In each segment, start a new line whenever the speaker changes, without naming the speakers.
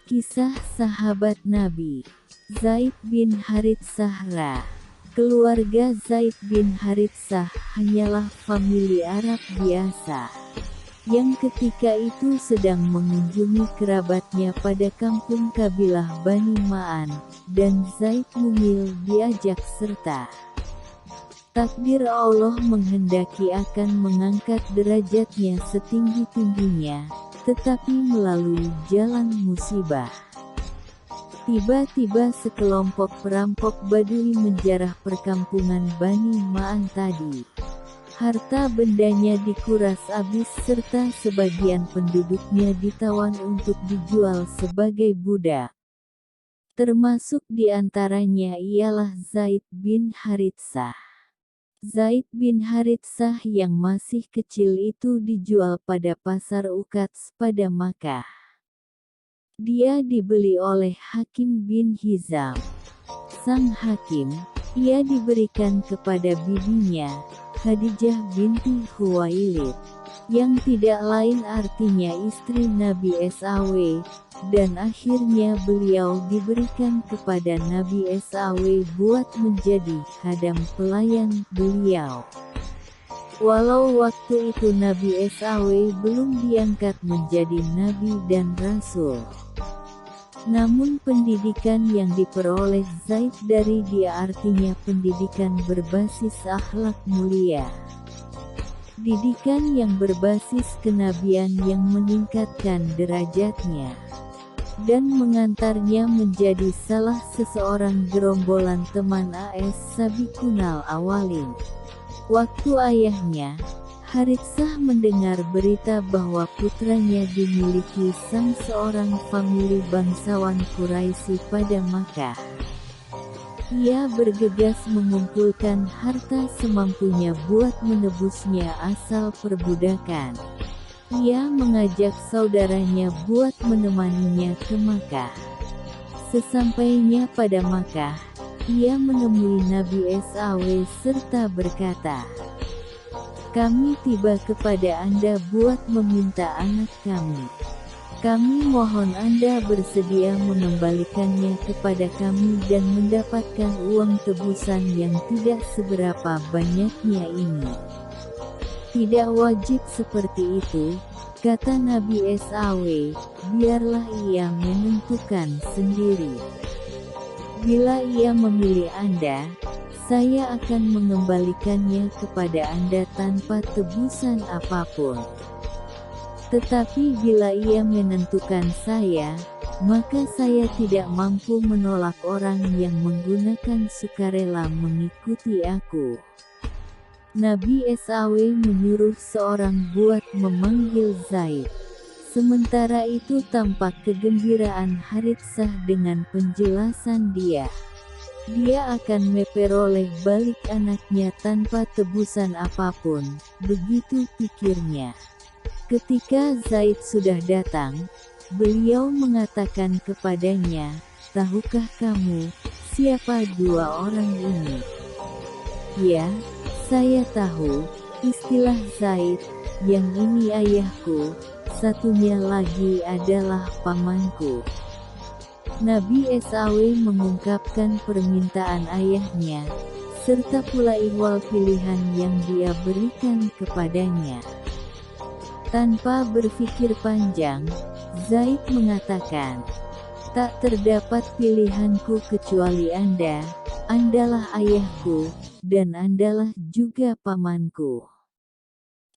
Kisah sahabat Nabi Zaid bin Haritsah. Keluarga Zaid bin Haritsah hanyalah famili Arab biasa, yang ketika itu sedang mengunjungi kerabatnya pada kampung kabilah Bani Ma'an, dan Zaid Mumil diajak serta. Takdir Allah menghendaki akan mengangkat derajatnya setinggi-tingginya, tetapi melalui jalan musibah. Tiba-tiba sekelompok perampok Badui menjarah perkampungan Bani Ma'an tadi. Harta bendanya dikuras habis serta sebagian penduduknya ditawan untuk dijual sebagai budak. Termasuk diantaranya ialah Zaid bin Haritsah. Zaid bin Haritsah yang masih kecil itu dijual pada pasar Ukats pada Makkah. Dia dibeli oleh Hakim bin Hizam. Sang Hakim, ia diberikan kepada bibinya, Khadijah binti Khuwailid, yang tidak lain artinya istri Nabi SAW, dan akhirnya beliau diberikan kepada Nabi SAW buat menjadi khadam pelayan beliau. Walau waktu itu Nabi SAW belum diangkat menjadi Nabi dan Rasul. Namun pendidikan yang diperoleh Zaid dari dia artinya pendidikan berbasis akhlak mulia. Didikan yang berbasis kenabian yang meningkatkan derajatnya dan mengantarnya menjadi salah seseorang gerombolan teman AS Sabiqunal Awalin. Waktu ayahnya, Haritsah mendengar berita bahwa putranya dimiliki sang seorang famili bangsawan Quraisy pada Makkah. Ia bergegas mengumpulkan harta semampunya buat menebusnya asal perbudakan. Ia mengajak saudaranya buat menemaninya ke Makkah. Sesampainya pada Makkah, ia menemui Nabi SAW serta berkata, "Kami tiba kepada Anda buat meminta anak kami. Kami mohon Anda bersedia mengembalikannya kepada kami dan mendapatkan uang tebusan yang tidak seberapa banyaknya ini." "Tidak wajib seperti itu," kata Nabi SAW, "biarlah ia menentukan sendiri. Bila ia memilih Anda, saya akan mengembalikannya kepada Anda tanpa tebusan apapun. Tetapi bila ia menentukan saya, maka saya tidak mampu menolak orang yang menggunakan sukarela mengikuti aku." Nabi SAW menyuruh seorang buat memanggil Zaid. Sementara itu tampak kegembiraan Haritsah dengan penjelasan dia. Dia akan memperoleh balik anaknya tanpa tebusan apapun, begitu pikirnya. Ketika Zaid sudah datang, beliau mengatakan kepadanya, "Tahukah kamu, siapa dua orang ini?" "Ya, saya tahu," istilah Zaid, "yang ini ayahku, satunya lagi adalah pamanku." Nabi SAW mengungkapkan permintaan ayahnya, serta pula ihwal pilihan yang dia berikan kepadanya. Tanpa berpikir panjang, Zaid mengatakan, "Tak terdapat pilihanku kecuali Anda, Andalah ayahku, dan Andalah juga pamanku."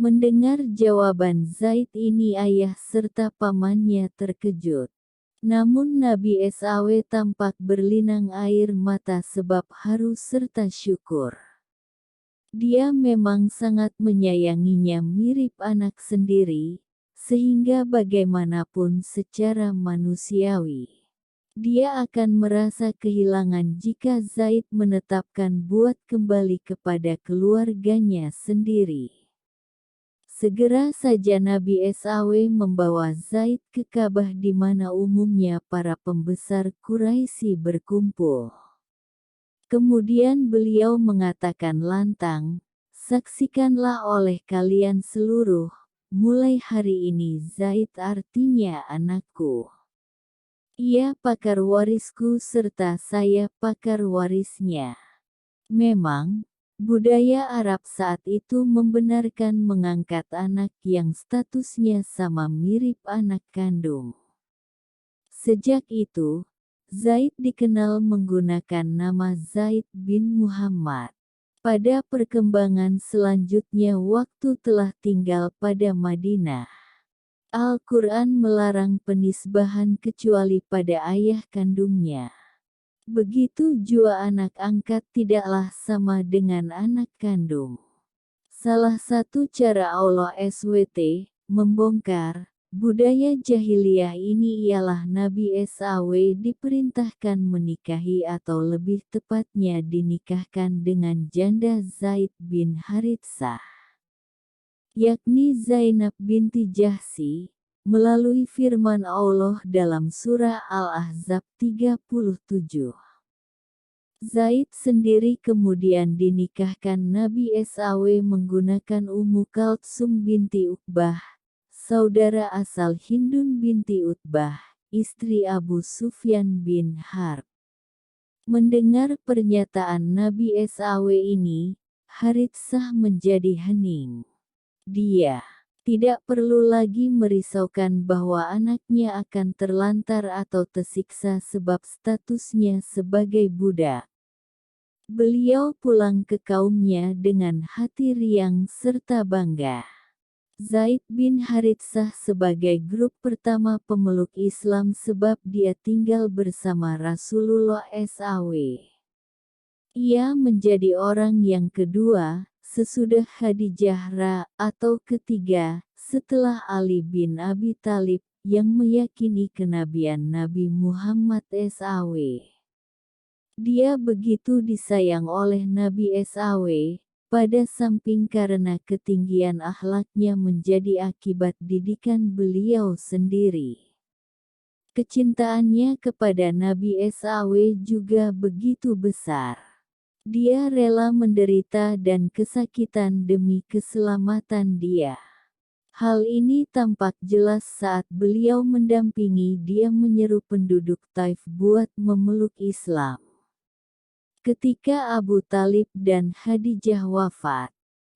Mendengar jawaban Zaid ini ayah serta pamannya terkejut. Namun Nabi SAW tampak berlinang air mata sebab haru serta syukur. Dia memang sangat menyayanginya mirip anak sendiri, sehingga bagaimanapun secara manusiawi, dia akan merasa kehilangan jika Zaid menetapkan buat kembali kepada keluarganya sendiri. Segera saja Nabi SAW membawa Zaid ke Ka'bah di mana umumnya para pembesar Quraisy berkumpul. Kemudian beliau mengatakan lantang, "Saksikanlah oleh kalian seluruh, mulai hari ini Zaid artinya anakku." Ia pakar warisku serta saya pakar warisnya. Memang, budaya Arab saat itu membenarkan mengangkat anak yang statusnya sama mirip anak kandung. Sejak itu, Zaid dikenal menggunakan nama Zaid bin Muhammad. Pada perkembangan selanjutnya waktu telah tinggal pada Madinah. Al-Quran melarang penisbahan kecuali pada ayah kandungnya. Begitu jua anak angkat tidaklah sama dengan anak kandung. Salah satu cara Allah SWT membongkar budaya jahiliyah ini ialah Nabi SAW diperintahkan menikahi atau lebih tepatnya dinikahkan dengan janda Zaid bin Haritsah, yakni Zainab binti Jahsy, melalui firman Allah dalam surah Al-Ahzab 37. Zaid sendiri kemudian dinikahkan Nabi SAW menggunakan Ummu Kaltsum binti Uqbah, saudara asal Hindun binti Utbah, istri Abu Sufyan bin Harb. Mendengar pernyataan Nabi SAW ini, Haritsah menjadi hening. Dia tidak perlu lagi merisaukan bahwa anaknya akan terlantar atau tersiksa sebab statusnya sebagai budak. Beliau pulang ke kaumnya dengan hati riang serta bangga. Zaid bin Haritsah sebagai grup pertama pemeluk Islam sebab dia tinggal bersama Rasulullah SAW. Ia menjadi orang yang kedua, sesudah Khadijah atau ketiga, setelah Ali bin Abi Thalib, yang meyakini kenabian Nabi Muhammad SAW. Dia begitu disayang oleh Nabi SAW, pada samping karena ketinggian akhlaknya menjadi akibat didikan beliau sendiri. Kecintaannya kepada Nabi SAW juga begitu besar. Dia rela menderita dan kesakitan demi keselamatan dia. Hal ini tampak jelas saat beliau mendampingi dia menyeru penduduk Taif buat memeluk Islam. Ketika Abu Talib dan Khadijah wafat,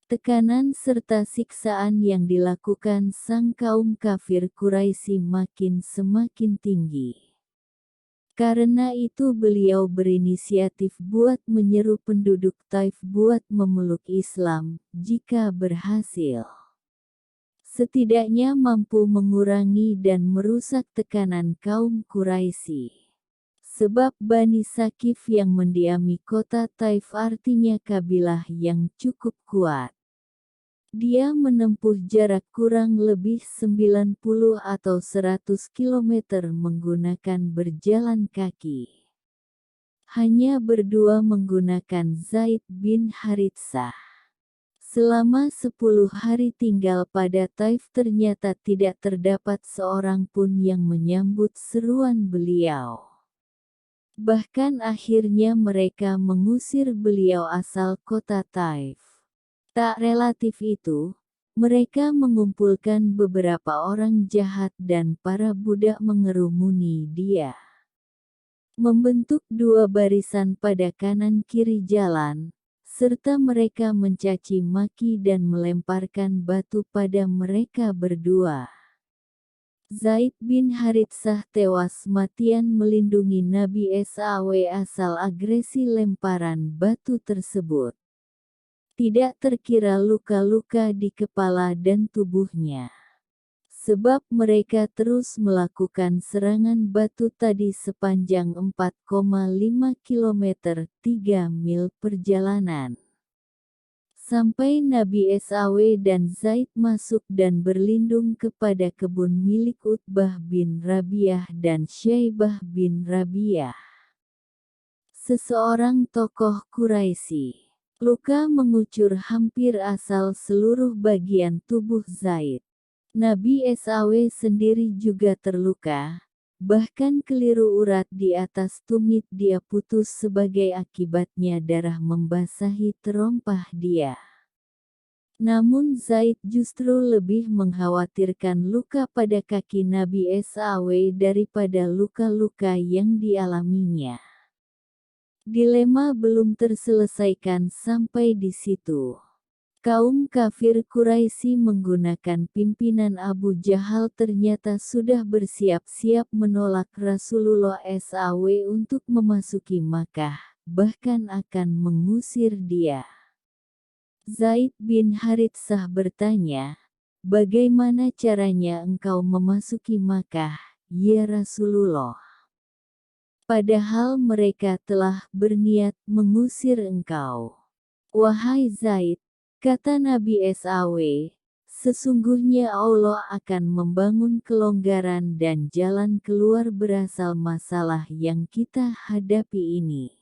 tekanan serta siksaan yang dilakukan sang kaum kafir Quraisy semakin tinggi. Karena itu beliau berinisiatif buat menyeru penduduk Taif buat memeluk Islam, jika berhasil. Setidaknya mampu mengurangi dan merusak tekanan kaum Quraisy. Sebab Bani Sakif yang mendiami kota Taif artinya kabilah yang cukup kuat. Dia menempuh jarak kurang lebih 90 atau 100 km menggunakan berjalan kaki. Hanya berdua menggunakan Zaid bin Haritsah. Selama 10 hari tinggal pada Taif ternyata tidak terdapat seorang pun yang menyambut seruan beliau. Bahkan akhirnya mereka mengusir beliau asal kota Taif. Tak relatif itu, mereka mengumpulkan beberapa orang jahat dan para budak mengerumuni dia. Membentuk dua barisan pada kanan kiri jalan, serta mereka mencaci maki dan melemparkan batu pada mereka berdua. Zaid bin Haritsah tewas matian melindungi Nabi SAW asal agresi lemparan batu tersebut. Tidak terkira luka-luka di kepala dan tubuhnya. Sebab mereka terus melakukan serangan batu tadi sepanjang 4,5 km 3 mil perjalanan. Sampai Nabi SAW dan Zaid masuk dan berlindung kepada kebun milik Utbah bin Rabi'ah dan Syaibah bin Rabi'ah, seseorang tokoh Quraisy. Luka mengucur hampir asal seluruh bagian tubuh Zaid. Nabi SAW sendiri juga terluka, bahkan keliru urat di atas tumit dia putus sebagai akibatnya darah membasahi terompah dia. Namun Zaid justru lebih mengkhawatirkan luka pada kaki Nabi SAW daripada luka-luka yang dialaminya. Dilema belum terselesaikan sampai di situ. Kaum kafir Quraisy menggunakan pimpinan Abu Jahal ternyata sudah bersiap-siap menolak Rasulullah SAW untuk memasuki Makkah, bahkan akan mengusir dia. Zaid bin Haritsah bertanya, "Bagaimana caranya engkau memasuki Makkah, ya Rasulullah? Padahal mereka telah berniat mengusir engkau." "Wahai Zaid," kata Nabi SAW, "sesungguhnya Allah akan membangun kelonggaran dan jalan keluar berasal masalah yang kita hadapi ini.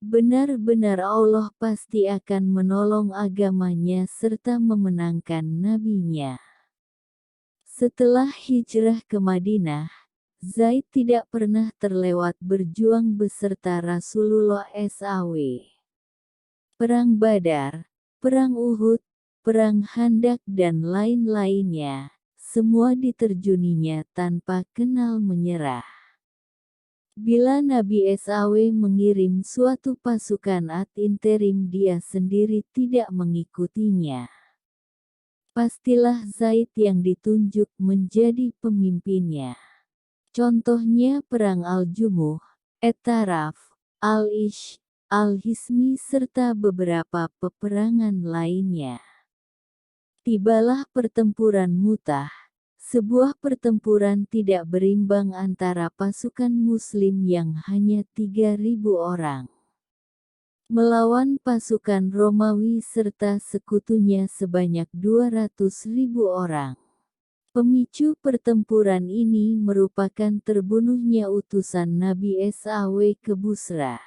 Benar-benar Allah pasti akan menolong agamanya serta memenangkan nabinya." Setelah hijrah ke Madinah, Zaid tidak pernah terlewat berjuang beserta Rasulullah SAW. Perang Badar, Perang Uhud, Perang Khandaq dan lain-lainnya, semua diterjuninya tanpa kenal menyerah. Bila Nabi SAW mengirim suatu pasukan ad-interim dia sendiri tidak mengikutinya. Pastilah Zaid yang ditunjuk menjadi pemimpinnya. Contohnya Perang Al-Jumuh, At-Taraf, Al-Ish, Al-Hismi serta beberapa peperangan lainnya. Tibalah pertempuran Mu'tah, sebuah pertempuran tidak berimbang antara pasukan Muslim yang hanya 3.000 orang melawan pasukan Romawi serta sekutunya sebanyak 200.000 orang. Pemicu pertempuran ini merupakan terbunuhnya utusan Nabi SAW ke Busra,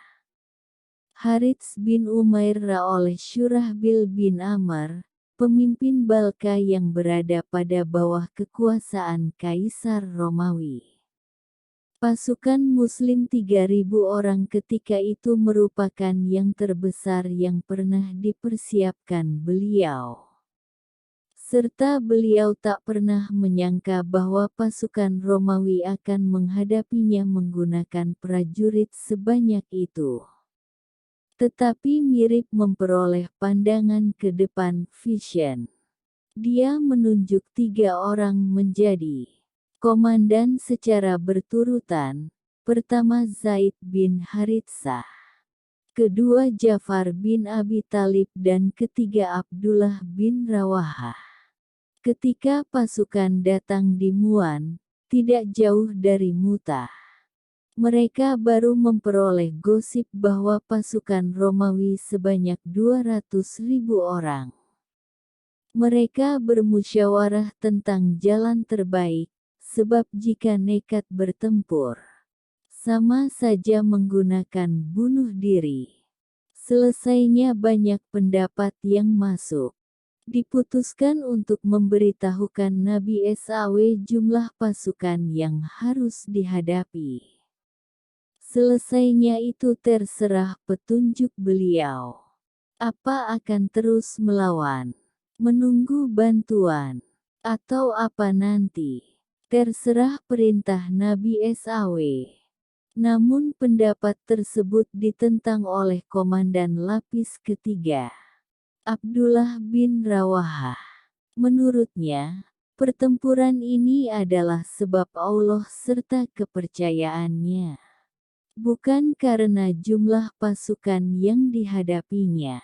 Harits bin Umair oleh Syurahbil bin Amr, pemimpin Balqa yang berada pada bawah kekuasaan Kaisar Romawi. Pasukan Muslim 3.000 orang ketika itu merupakan yang terbesar yang pernah dipersiapkan beliau. Serta beliau tak pernah menyangka bahwa pasukan Romawi akan menghadapinya menggunakan prajurit sebanyak itu. Tetapi mirip memperoleh pandangan ke depan vision. Dia menunjuk 3 orang menjadi komandan secara berturutan. Pertama Zaid bin Haritsah, kedua Ja'far bin Abi Thalib dan ketiga Abdullah bin Rawahah. Ketika pasukan datang di Mu'an, tidak jauh dari Mu'tah, mereka baru memperoleh gosip bahwa pasukan Romawi sebanyak 200.000 orang. Mereka bermusyawarah tentang jalan terbaik, sebab jika nekat bertempur, sama saja menggunakan bunuh diri. Selesainya banyak pendapat yang masuk. Diputuskan untuk memberitahukan Nabi SAW jumlah pasukan yang harus dihadapi. Selesainya itu terserah petunjuk beliau. Apa akan terus melawan, menunggu bantuan, atau apa nanti? Terserah perintah Nabi SAW. Namun pendapat tersebut ditentang oleh komandan lapis ketiga, Abdullah bin Rawahah. Menurutnya, pertempuran ini adalah sebab Allah serta kepercayaannya, bukan karena jumlah pasukan yang dihadapinya.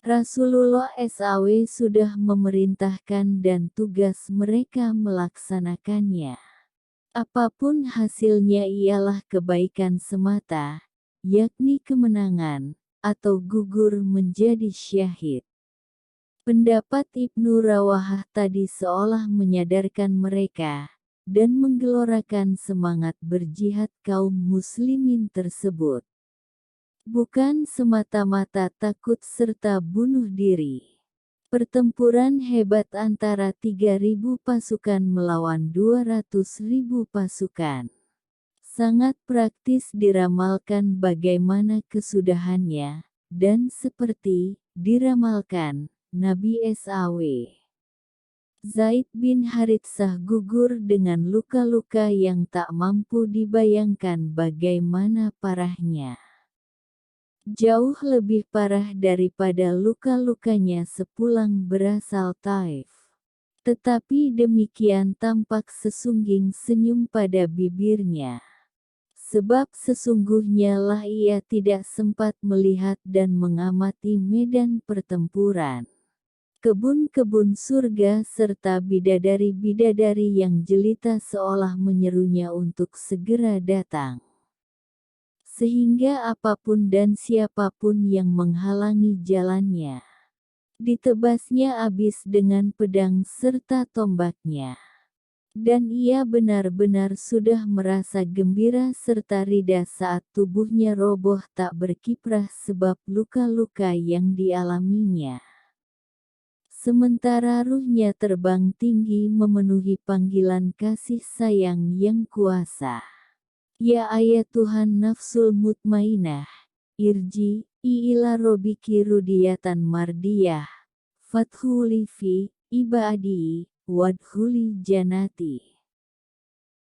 Rasulullah SAW sudah memerintahkan dan tugas mereka melaksanakannya. Apapun hasilnya ialah kebaikan semata, yakni kemenangan, atau gugur menjadi syahid. Pendapat Ibnu Rawahah tadi seolah menyadarkan mereka, dan menggelorakan semangat berjihad kaum muslimin tersebut. Bukan semata-mata takut serta bunuh diri. Pertempuran hebat antara 3.000 pasukan melawan 200.000 pasukan sangat praktis diramalkan bagaimana kesudahannya, dan seperti diramalkan, Nabi SAW. Zaid bin Haritsah gugur dengan luka-luka yang tak mampu dibayangkan bagaimana parahnya. Jauh lebih parah daripada luka-lukanya sepulang berasal Taif. Tetapi demikian tampak sesungging senyum pada bibirnya. Sebab sesungguhnya lah ia tidak sempat melihat dan mengamati medan pertempuran. Kebun-kebun surga serta bidadari-bidadari yang jelita seolah menyerunya untuk segera datang. Sehingga apapun dan siapapun yang menghalangi jalannya, ditebasnya abis dengan pedang serta tombaknya. Dan ia benar-benar sudah merasa gembira serta rida saat tubuhnya roboh tak berkiprah sebab luka-luka yang dialaminya. Sementara ruhnya terbang tinggi memenuhi panggilan kasih sayang yang kuasa. Ya ayat Tuhan nafsul mutmainah, irji, ila robiki rudiyatan mardiyah, fathuli fi, ibadi, wadhuli janati.